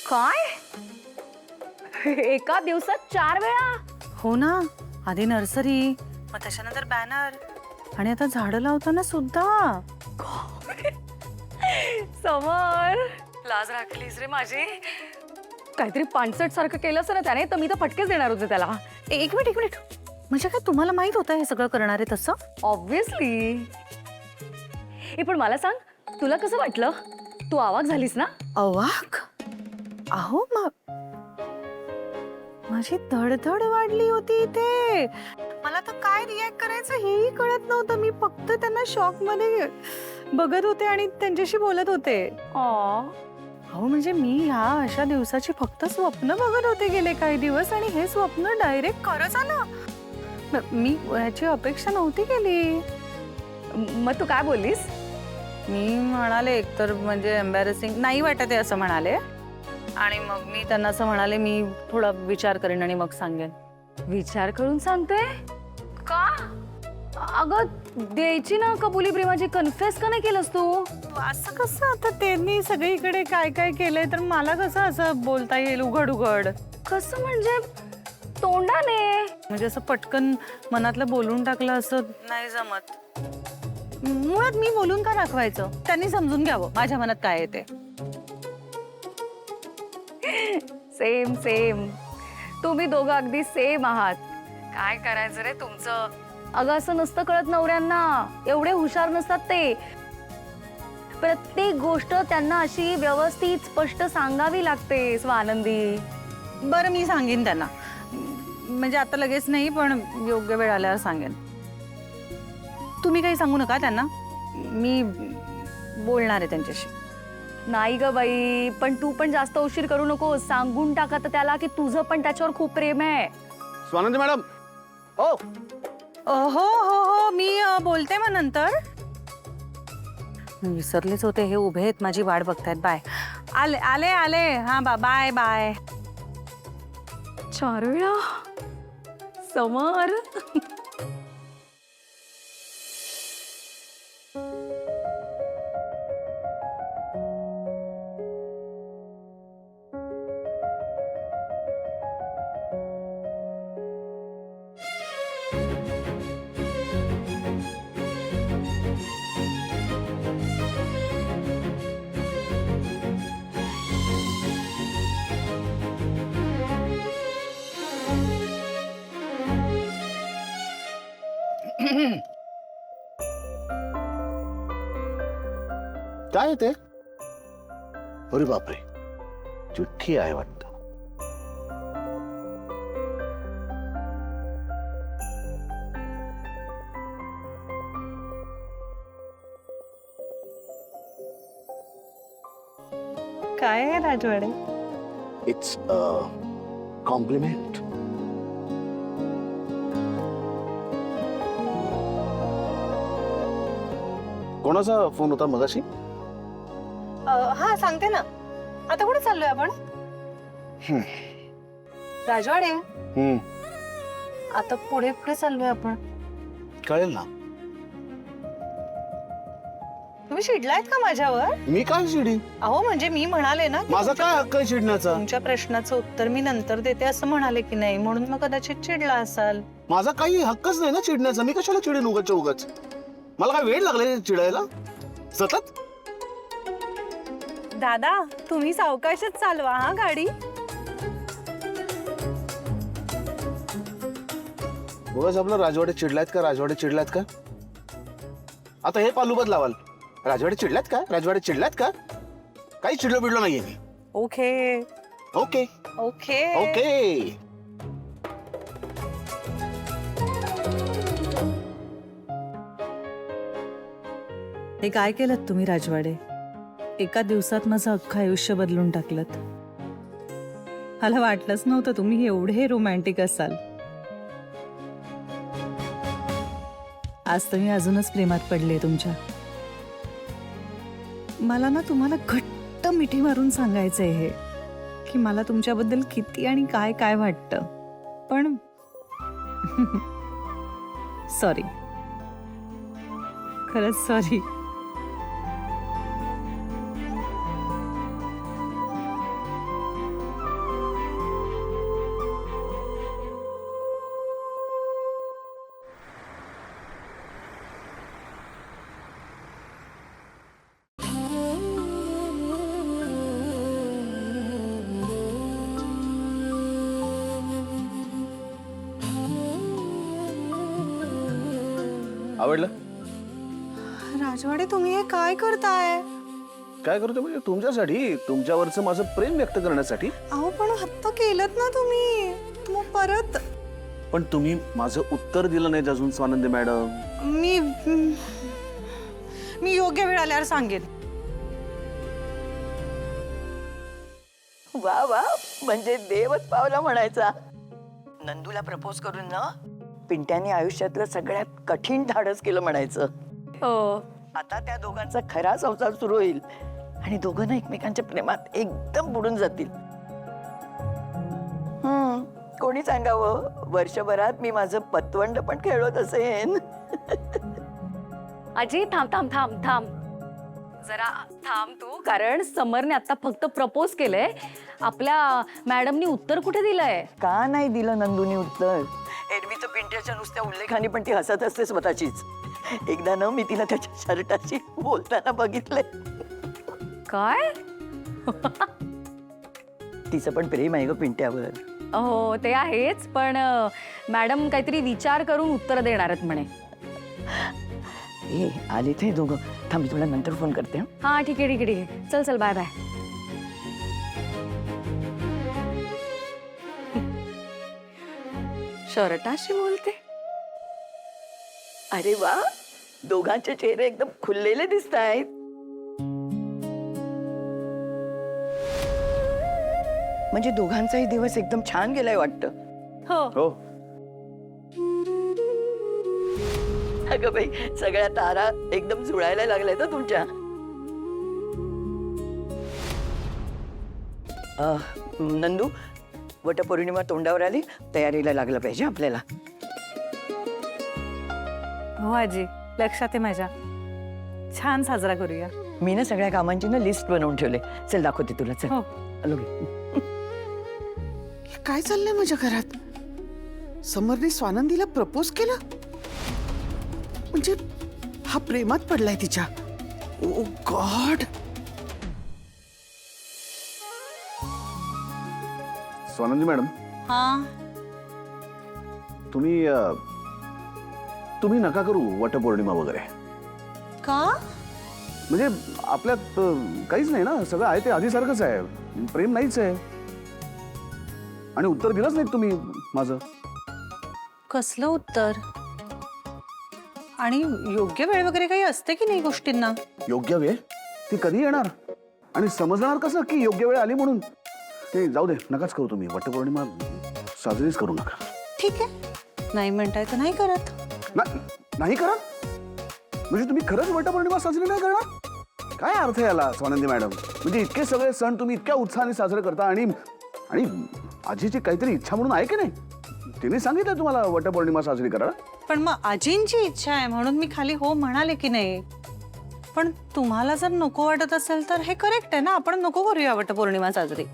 काय? एका दिवसात 4 वेळा? हो ना, आधी नर्सरी, मग त्याच्यानंतर बॅनर आणि आता झाडं लावताना सुद्धा. समर, लाज राखलीस रे माझी. काहीतरी पानसट सारखं केलं असं ना त्याने, तर मी तर फटकेच देणार होते त्याला. एक मिनिट. म्हणजे काय तुम्हाला माहित होतं हे सगळं करणार आहे तसं? ऑब्विसली. पण मला सांग, तुला कसं वाटलं? तू अवाक झालीस ना? अवाक? अहो माझी धडधड वाढली होती इथे. मला तर काय रिॲक्ट करायचं हेही कळत नव्हतं. मी फक्त त्यांना शॉक मध्ये बघत होते आणि त्यांच्याशी बोलत होते. अहो म्हणजे मी ह्या अशा दिवसाची फक्त स्वप्न बघत होते गेले काही दिवस आणि हे स्वप्न डायरेक्ट खरंच आलं. मी याची अपेक्षा नव्हती केली. मग तू काय बोललीस? मी म्हणाले एकतर म्हणजे एम्बॅरेसिंग नाही वाटत आहे असं म्हणाले आणि मग मी त्यांना असं म्हणाले मी थोडा विचार करेन आणि मग सांगेन. विचार करून सांगते का? अगं द्यायची ना कबुली प्रेमाची, कन्फेस का नाही केलंस तू? असं कसं आता त्यांनी सगळीकडे काय काय केलंय तर मला कसं असं बोलता येईल उघड उघड? कसं म्हणजे तोंडाने? म्हणजे असं पटकन मनातलं बोलून टाकलं असं नाही जमत. मुळात मी बोलून का दाखवायचं? त्यांनी समजून घ्यावं माझ्या मनात काय येते. Same same. तुम्ही दोघं अगदी सेम आहात. काय करायचं रे तुमचं? अगं असं नसतं कळत नवऱ्यांना, एवढे हुशार नसतात ते. प्रत्येक गोष्ट त्यांना अशी व्यवस्थित स्पष्ट सांगावी लागते. स्वानंदी, बरं मी सांगेन त्यांना, म्हणजे आता लगेच नाही पण योग्य वेळ आल्यावर सांगेन. तुम्ही काही सांगू नका त्यांना, मी बोलणार आहे त्यांच्याशी. नाही ग बाई, पण तू पण जास्त उशीर करू नको. सांगून टाका तर त्याला की तुझं पण त्याच्यावर खूप प्रेम आहे. स्वानंदी मॅडम, हो हो हो हो मी बोलते मग नंतर. विसरलेच होते, हे उभे आहेत माझी वाट बघतायत. बाय. आले आले आले. हा बाय बाय. 4 वेळा? समर. काय ते? अरे बापरे, चिठ्ठी आहे वाटतं. काय आहे राजवाडे? It's compliment. कोणाचा फोन होता मगाशी? हा सांगते ना. आता कुठे चाललोय आपण? राजवाडे, आता पुढे पुढे चाललोय आपण. कळेल ना. तुम्ही चिडलायत का माझ्यावर? मी काय चिडी? अहो म्हणजे मी म्हणाले ना की माझा काय हक्क आहे चिडण्याचा? तुमच्या प्रश्नाचं उत्तर मी नंतर देते असं म्हणाले की नाही, म्हणून मग कदाचित चिडला असाल. माझा काही हक्कच नाही ना चिडण्याचा. मी कशाला चिडेन उगाच उगाच? मला काय वेळ लागलाय चिडायला सतत? दादा तुम्ही सावकाशच चालवा हा गाडी. उगाच आपलं राजवाडे चिडलायत का, राजवाडे चिडलायत का? आता हे पालुबद लावाल. राजवाडे चिडलायत का, राजवाडे चिडलायत का? काही चिडलो बिडलो नाहीये मी. Okay okay okay okay. हे काय केलं तुम्ही राजवाडे? एका दिवसात माझं अख्खं आयुष्य बदलून टाकलं. मला वाटलंच नव्हतं तुम्ही एवढे रोमॅन्टिक असाल. आज तर मी अजूनच प्रेमात पडले तुमच्या. मला ना तुम्हाला घट्ट मिठी मारून सांगायचंय हे की मला तुमच्याबद्दल किती आणि काय काय वाटतं. पण सॉरी, खरंच सॉरी. आवडलं? राजवाडे तुम्ही हे काय करताय? काय करतो म्हणजे तुमच्यासाठी, तुमच्यावरचं माझं प्रेम व्यक्त करण्यासाठी. अहो पण हत्ता केलत ना तुम्ही, मग परत पण तुम्ही माझं उत्तर दिलं नाही अजून स्वानंदी मॅडम. मी मी योग्य वेळ आल्यावर सांगेन. वा वा, म्हणजे देवच पावला म्हणायचा. नंदूला प्रपोज करून ना पिंट्याने आयुष्यातलं सगळ्यात कठीण धाडस केलं म्हणायचं. हो. आता त्या दोघांचा खरा संसार सुरू होईल आणि दोघं ना एकमेकांच्या प्रेमात एकदम बुडून जातील. कोणी सांगावं, वर्षभरात मी माझं पतवंड पण खेळत असेन. आजी थांब थांब थांब थांब, जरा थांब तू, कारण समरने आता फक्त प्रपोज केलंय. आपल्या मॅडमनी उत्तर कुठे दिलंय? का नाही दिलं नंदूनी उत्तर? एरवीचं पिंट्याच्या नुसत्या उल्लेखाने पण ती हसत असते स्वतःचीच. एकदा ना मी तिला त्याच्या शर्टाशी बोलताना बघितलंय. काय? तिचं पण प्रेम आहे ग पिंट्यावर. हो ते आहेच, पण मॅडम काहीतरी विचार करून उत्तर देणार आहेत म्हणे. ए आले ते दोघं. थांब मी तुला नंतर फोन करते. हा ठीक आहे ठीक आहे ठीक आहे, चल चल बाय बाय. शर्टाशी बोलते? अरे वा, दोघांचे चेहरे एकदम खुललेले दिसत आहेत. म्हणजे दोघांचाही दिवस एकदम छान गेलाय वाटतं. हो हो. अगं बाई, सगळ्या तारा एकदम जुळायला लागल्या ना तुमच्या. नंदू, वटपौर्णिमा तोंडावर आली, तयारीला लागलं पाहिजे आपल्याला. हो आजी, लक्षात आहे माझ्या. छान साजरा करूया. मी ना सगळ्या कामांची ना लिस्ट बनवून ठेवले. चल दाखवते तुला. चल हो. आलो घे. काय चाललंय माझ्या घरात? समरने स्वानंदीला प्रपोज केलं? म्हणजे हा प्रेमात पडलाय तिच्या. ओ गॉड. स्वानंदी मॅडम, हा तुम्ही नका करू वटपौर्णिमा वगैरे. का? म्हणजे आपल्यात काहीच नाही ना, सगळं आहे ते आधीसारखंच आहे. प्रेम नाहीच आहे. आणि उत्तर दिलंच नाही तुम्ही माझं. कसलं उत्तर? आणि योग्य वेळ वगैरे काही असते की नाही गोष्टींना? योग्य वेळ ती कधी येणार आणि समजणार कसं की योग्य वेळ आली म्हणून? ते जाऊ दे, नकाच करू. तुम्ही वटपौर्णिमा साजरीच करू नका. ठीक आहे, नाही म्हणताय तर नाही करत. नाही करा म्हणजे तुम्ही खरंच वटपौर्णिमा साजरी नाही करणार? काय अर्थ आहे याला स्वानंदी मॅडम? म्हणजे इतके सगळे सण तुम्ही इतक्या उत्साहाने साजरे करता आणि आणि आजीची काहीतरी इच्छा म्हणून आहे की नाही? तिने सांगितलं तुम्हाला वटपौर्णिमा साजरी करा. पण मग आजींची इच्छा आहे म्हणून मी खाली हो म्हणाले की नाही. पण तुम्हाला जर नको वाटत असेल तर हे करेक्ट आहे ना, आपण नको करूया वटपौर्णिमा साजरी.